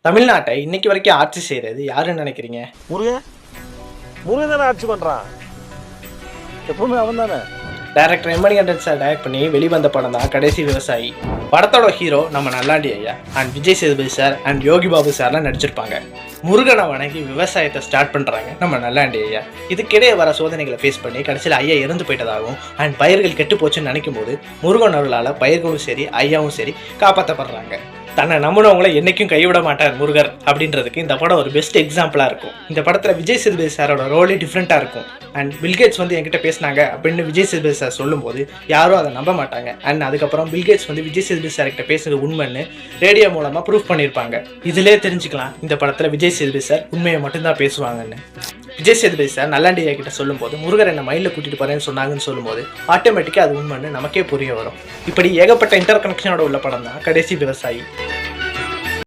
தமிழ்நாட்டை இன்னைக்கு வரைக்கும் ஆட்சி செய்கிறது யாருன்னு நினைக்கிறீங்க? முருகன் முருகன் தானே ஆட்சி பண்ணுறான், எப்பவுமே அவன் தானே. டைரக்டர் எம்.மணிகண்டன் சார் டைரக்ட் பண்ணி வெளிவந்த படம் தான் கடைசி விவசாயி. படத்தோட ஹீரோ நம்ம நல்லாண்டி ஐயா and Vijay Sethupathi sir and Yogi Babu சார்லாம் நடிச்சிருப்பாங்க. முருகனை வணங்கி விவசாயத்தை ஸ்டார்ட் பண்ணுறாங்க நம்ம நல்லாண்டி ஐயா. இதுக்கிடையே வர சோதனைகளை ஃபேஸ் பண்ணி கடைசியில் ஐயா இறந்து போயிட்டதாகவும் அண்ட் பயிர்கள் கெட்டு போச்சுன்னு நினைக்கும் போது முருகன் அருளால் பயிர்களும் சரி ஐயாவும் சரி காப்பாற்றப்படுறாங்க. தன்னை நம்பினவங்களை என்றைக்கும் கைவிட மாட்டார் முருகர் அப்படின்றதுக்கு இந்த படம் ஒரு பெஸ்ட் எக்ஸாம்பிளாக இருக்கும். இந்த படத்தில் விஜய் சேதுபதி சாரோட ரோலே டிஃப்ரெண்ட்டாக இருக்கும். அண்ட் பில்கேட்ஸ் என்கிட்ட பேசினாங்க அப்படின்னு விஜய் சேதுபதி சார் சொல்லும்போது யாரும் அதை நம்ப மாட்டாங்க. அண்ட் அதுக்கப்புறம் பில்கேட்ஸ் விஜய் சேதுபதி சார்கிட்ட பேசுறது உண்மைன்னு ரேடியோ மூலமாக ப்ரூவ் பண்ணியிருப்பாங்க. இதிலே தெரிஞ்சுக்கலாம் இந்த படத்தில் விஜய் சேதுபதி சார் உண்மையை மட்டும்தான் பேசுவாங்கன்னு. விஜய் சேதுபதி சார் நல்லாண்டியா கிட்ட சொல்லும்போது முருகர் என்ன மைண்டில் கூட்டிட்டு போறேன்னு சொன்னாங்கன்னு சொல்லும்போது ஆட்டோமேட்டிக்காக அது உண்மைன்னு நமக்கே புரிய வரும். இப்படி ஏகப்பட்ட இன்டர் கனெக்ஷனோட உள்ள படம் தான் கடைசி விவசாயி.